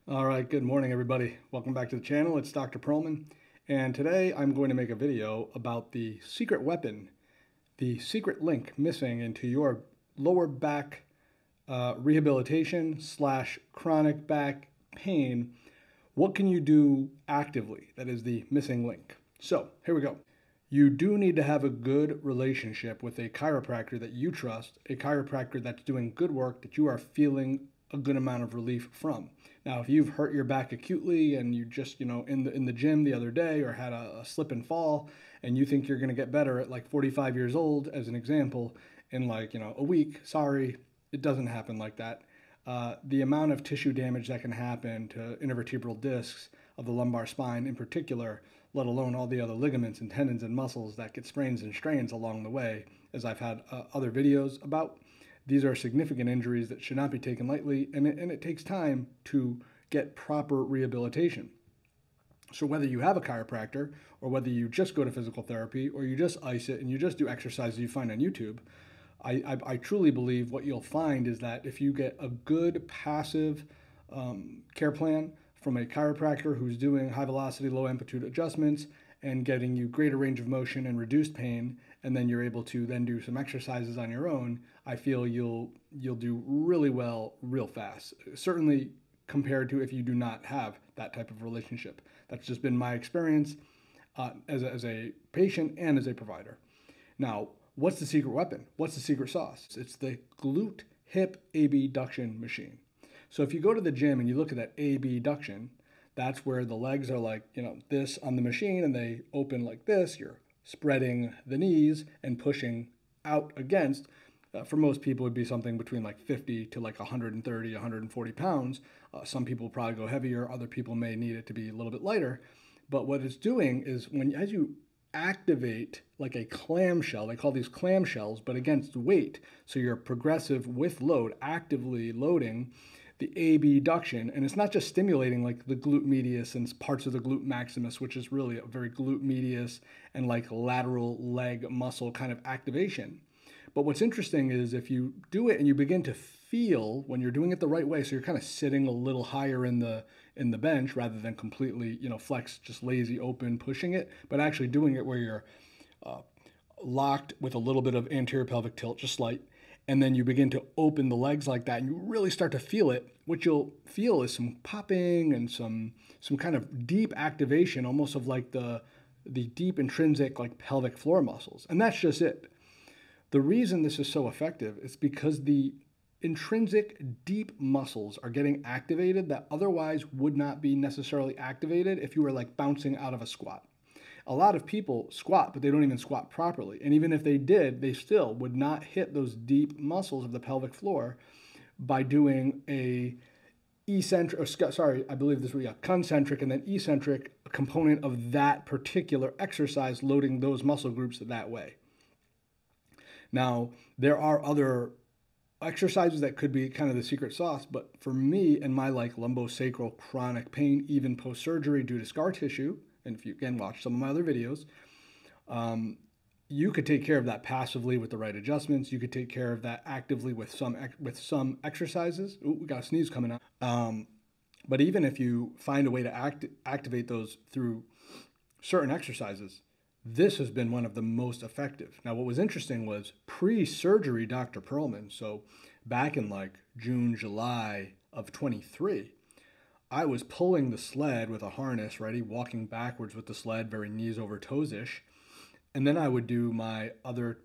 All right, good morning, everybody. Welcome back to the channel. It's Dr. Perlman, and today I'm going to make a video about the secret weapon, the secret link missing into your lower back rehabilitation slash chronic back pain. What can you do actively? That is the missing link. So here we go. You do need to have a good relationship with a chiropractor that you trust, a chiropractor that's doing good work that you are feeling a good amount of relief from. Now, if you've hurt your back acutely and you just, in the gym the other day or had a slip and fall and you think you're going to get better at like 45 years old, as an example, in a week, sorry, it doesn't happen like that. The amount of tissue damage that can happen to intervertebral discs of the lumbar spine in particular, let alone all the other ligaments and tendons and muscles that get sprains and strains along the way, as I've had other videos about. These are significant injuries that should not be taken lightly, and it takes time to get proper rehabilitation. So whether you have a chiropractor or whether you just go to physical therapy or you just ice it and you just do exercises you find on YouTube, I truly believe what you'll find is that if you get a good passive care plan from a chiropractor who's doing high velocity, low amplitude adjustments and getting you greater range of motion and reduced pain, and then you're able to then do some exercises on your own, I feel you'll do really well real fast. Certainly compared to if you do not have that type of relationship. That's just been my experience as a patient and as a provider. Now, what's the secret weapon? What's the secret sauce? It's the glute hip abduction machine. So if you go to the gym and you look at that abduction, that's where the legs are like, this on the machine and they open like this. You're spreading the knees and pushing out against. For most people, it would be something between like 50 to like 130, 140 pounds. Some people probably go heavier. Other people may need it to be a little bit lighter. But what it's doing is as you activate like a clamshell, they call these clamshells, but against weight. So you're progressive with load, actively loading the abduction, and it's not just stimulating like the glute medius and parts of the glute maximus, which is really a very glute medius and like lateral leg muscle kind of activation. But what's interesting is if you do it and you begin to feel when you're doing it the right way, so you're kind of sitting a little higher in the bench rather than completely, flex, just lazy open, pushing it, but actually doing it where you're locked with a little bit of anterior pelvic tilt, just slight, and then you begin to open the legs like that and you really start to feel it. What you'll feel is some popping and some kind of deep activation, almost of like the deep intrinsic like pelvic floor muscles. And that's just it. The reason this is so effective is because the intrinsic deep muscles are getting activated that otherwise would not be necessarily activated if you were like bouncing out of a squat. A lot of people squat, but they don't even squat properly. And even if they did, they still would not hit those deep muscles of the pelvic floor by doing a concentric and then eccentric component of that particular exercise, loading those muscle groups that way. Now, there are other exercises that could be kind of the secret sauce, but for me and my like lumbosacral chronic pain, even post-surgery due to scar tissue, and if you again watch some of my other videos, you could take care of that passively with the right adjustments. You could take care of that actively with some exercises. Ooh, we got a sneeze coming up. But even if you find a way to activate those through certain exercises, this has been one of the most effective. Now, what was interesting was pre-surgery Dr. Perlman, so back in like June, July of 23, I was pulling the sled with a harness, ready, walking backwards with the sled, very knees over toes-ish. And then I would do my other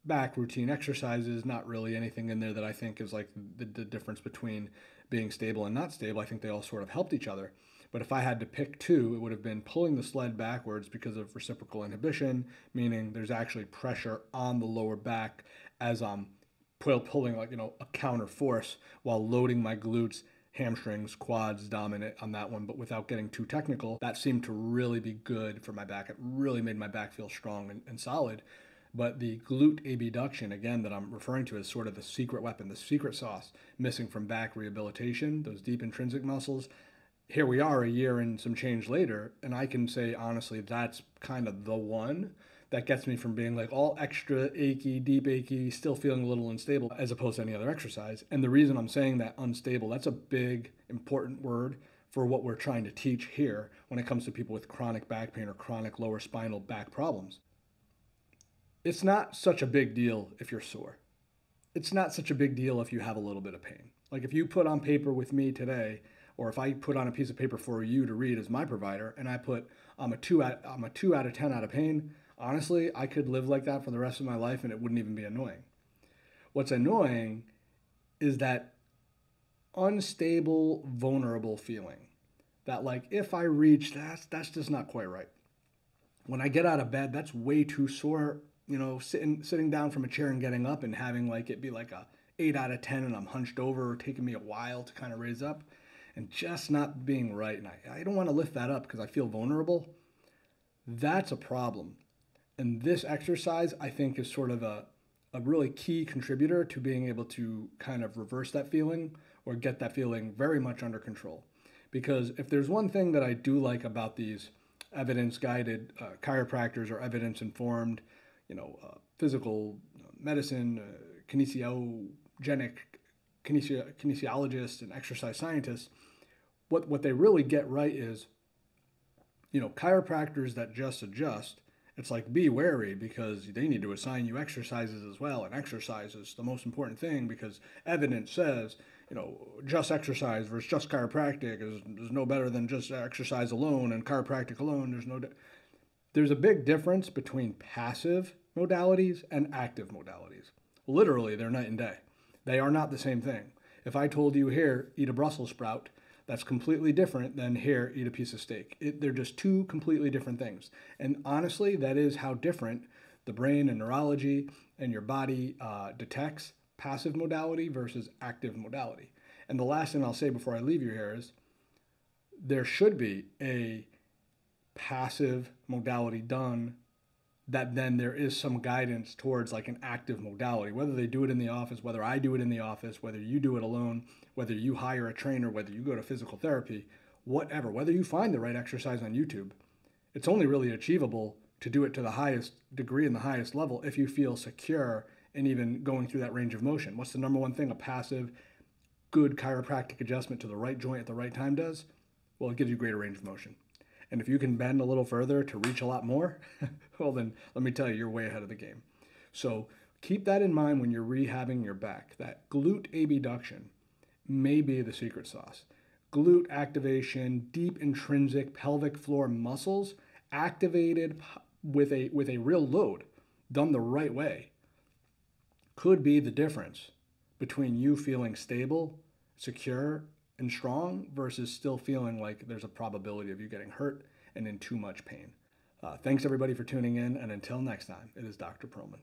back routine exercises, not really anything in there that I think is like the difference between being stable and not stable. I think they all sort of helped each other. But if I had to pick two, it would have been pulling the sled backwards because of reciprocal inhibition, meaning there's actually pressure on the lower back as I'm pulling like, a counter force while loading my glutes, hamstrings, quads dominant on that one, but without getting too technical. That seemed to really be good for my back. It really made my back feel strong and solid. But the glute abduction, again, that I'm referring to as sort of the secret weapon, the secret sauce missing from back rehabilitation, those deep intrinsic muscles. Here we are a year and some change later, and I can say honestly that's kind of the one that gets me from being like all extra achy, deep achy, still feeling a little unstable as opposed to any other exercise. And the reason I'm saying that unstable, that's a big, important word for what we're trying to teach here when it comes to people with chronic back pain or chronic lower spinal back problems. It's not such a big deal if you're sore. It's not such a big deal if you have a little bit of pain. Like if you put on paper with me today, or if I put on a piece of paper for you to read as my provider, and I put I'm a 2 out of 10 out of pain, honestly, I could live like that for the rest of my life and it wouldn't even be annoying. What's annoying is that unstable, vulnerable feeling that like if I reach, that's just not quite right. When I get out of bed, that's way too sore. You know, sitting down from a chair and getting up and having like it be like a 8 out of 10 and I'm hunched over, or taking me a while to kind of raise up, and just not being right. And I don't want to lift that up because I feel vulnerable. That's a problem. And this exercise, I think, is sort of a really key contributor to being able to kind of reverse that feeling or get that feeling very much under control. Because if there's one thing that I do like about these evidence-guided chiropractors or evidence-informed, physical medicine, kinesiologists and exercise scientists, what they really get right is, chiropractors that just adjust, it's like be wary because they need to assign you exercises as well. And exercise is the most important thing because evidence says, just exercise versus just chiropractic is no better than just exercise alone, and chiropractic alone, there's a big difference between passive modalities and active modalities. Literally, they're night and day. They are not the same thing. If I told you here, eat a Brussels sprout, that's completely different than here, eat a piece of steak. They're just two completely different things. And honestly, that is how different the brain and neurology and your body detects passive modality versus active modality. And the last thing I'll say before I leave you here is there should be a passive modality done that then there is some guidance towards like an active modality, whether they do it in the office, whether I do it in the office, whether you do it alone, whether you hire a trainer, whether you go to physical therapy, whatever, whether you find the right exercise on YouTube. It's only really achievable to do it to the highest degree and the highest level if you feel secure in even going through that range of motion. What's the number one thing a passive, good chiropractic adjustment to the right joint at the right time does? Well, it gives you greater range of motion. And if you can bend a little further to reach a lot more, well, then let me tell you, you're way ahead of the game. So keep that in mind when you're rehabbing your back. That glute abduction may be the secret sauce. Glute activation, deep intrinsic pelvic floor muscles activated with a real load, done the right way, could be the difference between you feeling stable, secure, and strong versus still feeling like there's a probability of you getting hurt and in too much pain. Thanks everybody for tuning in, and until next time, it is Dr. Perlman.